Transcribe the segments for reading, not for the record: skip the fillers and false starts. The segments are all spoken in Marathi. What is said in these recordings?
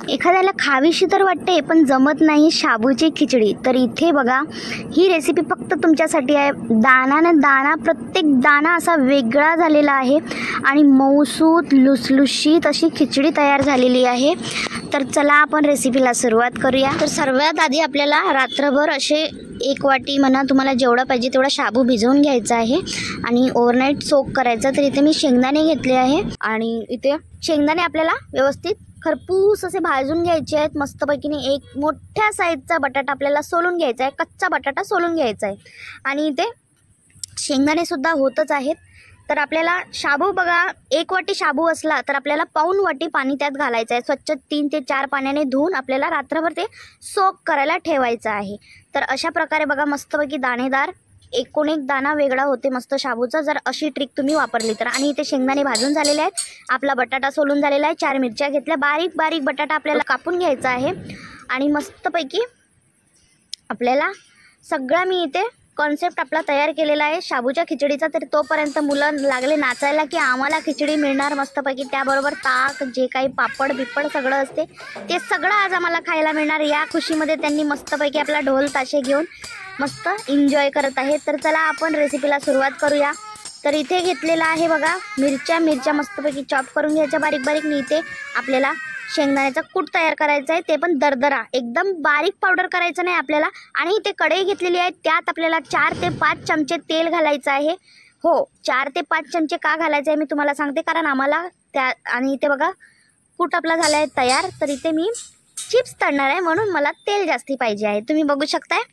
एखाद्याला खावीशी तर वाटते पण जमत नाही शाबूची खिचडी, तर इथे बघा ही रेसिपी फक्त तुमच्यासाठी आहे। दाणानं दाणा, प्रत्येक दाणा असा वेगळा झालेला आहे आणि मऊसूत लुसलुशीत अशी खिचडी तयार झालेली आहे। तर चला आपण रेसिपीला सुरुवात करूया। तर सर्वात आधी आपल्याला रात्रभर असे 1 वाटी म्हणा, तुम्हाला जेवढा पाहिजे तेवढा शाबू भिजवून घ्यायचा आहे आणि ओव्हरनाईट सोक करायचा। तर इथे मी शेंगदाणे घेतले आहे आणि इथे शेंगदाणे आपल्याला व्यवस्थित खरपूस असे भाजून घ्यायचे आहेत मस्तपैकीने। एक मोठ्या साईजचा बटाटा आपल्याला सोलून घ्यायचा आहे, कच्चा बटाटा सोलून घ्यायचा आहे आणि इथे शेंगदाणे सुद्धा होतच आहेत। तर आपल्याला शाबू बघा, 1 वाटी शाबू असला तर आपल्याला पाऊण वाटी पाणी त्यात घालायचं आहे। स्वच्छ 3 ते 4 पाण्याने धुवून आपल्याला रात्रभर ते सोक करायला ठेवायचं आहे। तर अशा प्रकारे बघा मस्तपैकी दाणेदार एकूण एक दाणा वेगळा होते मस्त शाबूचा, जर अशी ट्रिक तुम्ही वापरली तर। आणि इथे शेंगदाणे भाजून झालेले आहेत, आपला बटाटा सोलून झालेला आहे, 4 मिरच्या घेतल्या, बारीक बारीक बटाटा आपल्याला कापून घ्यायचा आहे आणि मस्तपैकी आपल्याला सगळा मी इथे कॉन्सेप्ट आपला तयार केलेला आहे शाबूच्या खिचडीचा। तर तोपर्यंत मुलं लागले नाचायला की आम्हाला खिचडी मिळणार मस्तपैकी, त्याबरोबर ताक, जे काही पापड बिपड सगळं असते ते सगळं आज आम्हाला खायला मिळणार। या खुशीमध्ये त्यांनी मस्तपैकी आपला ढोल ताशे घेऊन मस्त एन्जॉय करत आहेत। तर चला आपण रेसिपीला सुरुवात करूया। तर इथे घेतलेला आहे बघा मिरच्या मस्तपैकी चॉप करून घ्यायच्या बारीक बारीक। मी इथे आपल्याला शेंगदाण्याचा कूट तयार करायचा आहे, ते पण दरदरा, एकदम बारीक पावडर करायचं नाही आपल्याला। आणि इथे कढई घेतलेली आहे, त्यात आपल्याला 4 ते 5 चमचे तेल घालायचं आहे। हो, 4 ते 5 चमचे का घालायचं आहे मी तुम्हाला सांगते, कारण आम्हाला त्या आणि इथे बघा कूट आपला झाला आहे तयार। तर इथे मी चिप्स तळणार आहे म्हणून मला तेल जास्ती पाहिजे आहे, तुम्ही बघू शकताय।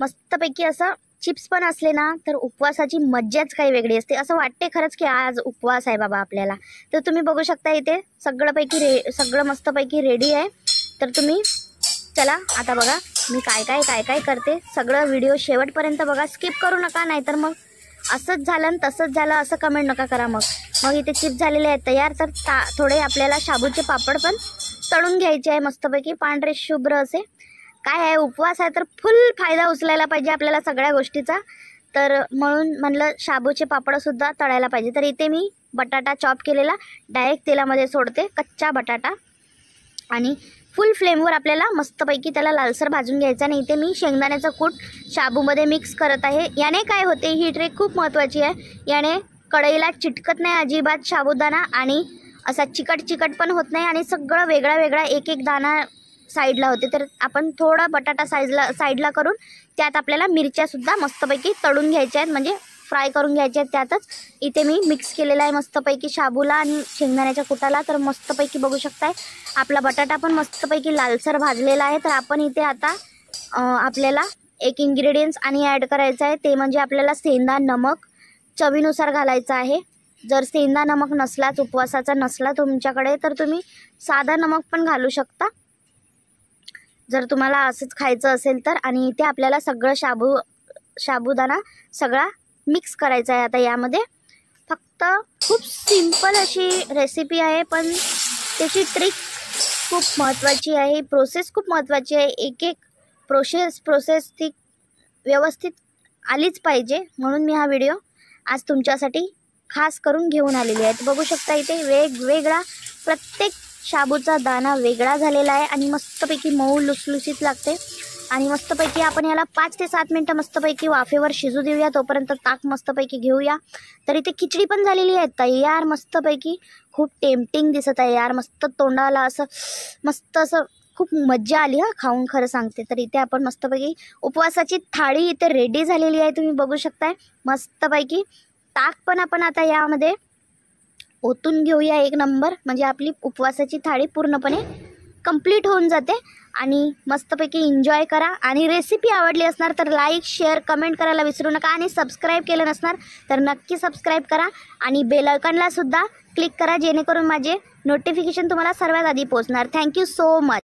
मस्तपैकी असं चिप्स पण असले ना तर उपवासाची मज्जाच काही वेगळी असते, असं वाटते खरंच की आज उपवास आहे बाबा आपल्याला। तर तुम्ही बघू शकता इथे सगळं मस्तपैकी रेडी आहे। तर तुम्ही चला आता बघा मी काय करते, सगळं व्हिडिओ शेवटपर्यंत बघा, स्किप करू नका, नाहीतर मग असंच झालं आणि तसंच झालं असं कमेंट नका करा मग इथे चिप्स झालेले आहेत तयार। तर थोडे आपल्याला शाबूचे पापड पण तळून घ्यायचे आहे मस्तपैकी, पांढरे शुभ्र असे। काय आहे, उपवास आहे तर फुल फायदा उचलायला पाहिजे आपल्याला सगळ्या गोष्टीचा, तर म्हणून म्हणलं शाबूचे पापडसुद्धा तळायला पाहिजे। तर इथे मी बटाटा चॉप केलेला डायरेक्ट तेलामध्ये सोडते, कच्चा बटाटा, आणि फुल फ्लेमवर आपल्याला मस्तपैकी त्याला लालसर भाजून घ्यायचा। आणि इथे मी शेंगदाण्याचं कूट शाबूमध्ये मिक्स करत आहे। याने काय होते, ही ट्रिक खूप महत्त्वाची आहे, याने कढईला चिटकत नाही अजिबात साबुदाणा आणि असा चिकट पण होत नाही आणि सगळं वेगळा एक एक दाणा साईडला होते। तर आपण थोडा बटाटा साईडला करून त्यात आपल्याला मिरच्यासुद्धा मस्तपैकी तळून घ्यायच्या आहेत, म्हणजे फ्राय करून घ्यायच्या आहेत त्यातच। इथे मी मिक्स केलेला आहे मस्तपैकी शाबूला आणि शेंगदाण्याच्या कुटाला। तर मस्तपैकी बघू शकताय आपला बटाटा पण मस्तपैकी लालसर भाजलेला आहे। तर आपण इथे आता आपल्याला एक इन्ग्रेडियंट्स आणि ॲड करायचं आहे, ते म्हणजे आपल्याला सेंधा नमक चवीनुसार घालायचं आहे। जर सेंधा नमक नसलाच, उपवासाचा नसला तुमच्याकडे, तर तुम्ही साधा नमक पण घालू शकता जर तुम्हाला असंच खायचं असेल तर। आणि इथे आपल्याला सगळं साबुदाणा सगळा मिक्स करायचा आहे आता यामध्ये। फक्त खूप सिंपल अशी रेसिपी आहे, पण त्याची ट्रिक खूप महत्त्वाची आहे, प्रोसेस खूप महत्त्वाची आहे। एक प्रोसेस ती व्यवस्थित आलीच पाहिजे, म्हणून मी हा व्हिडिओ आज तुमच्यासाठी खास करून घेऊन आलेली आहे। बघू शकता इथे वेगवेगळा प्रत्येक शाबूचा दाणा वेगळा झालेला आहे आणि मस्तपैकी मऊ लुसलुसीत लागते। आणि मस्तपैकी आपण याला 5 ते 7 मिनटं मस्तपैकी वाफेवर शिजू देऊया, तोपर्यंत ताक मस्तपैकी घेऊया। तर इथे खिचडी पण झालेली आहे तयार मस्तपैकी, खूप टेम्पटिंग दिसत आहे यार, मस्त तोंडाला असं मस्त असं खूप मज्जा आली हा खाऊन, खरं सांगते। तर इथे आपण मस्तपैकी उपवासाची थाळी इथे रेडी झालेली आहे, तुम्ही बघू शकताय मस्तपैकी। ताक पण आपण आता यामध्ये ओतून घेऊया एक नंबर, म्हणजे आपली उपवासाची थाळी पूर्णपणे कंप्लीट होऊन जाते। आणि मस्तपैकी एन्जॉय करा। आणि रेसिपी आवडली असणार तर लाईक, शेअर, कमेंट करायला विसरू नका। आणि सबस्क्राईब केलं नसणार तर नक्की सबस्क्राईब करा आणि बेल आयकॉनला सुद्धा क्लिक करा, जेणेकरून माझे नोटिफिकेशन तुम्हाला सर्वात आधी पोहोचणार। Thank you so much.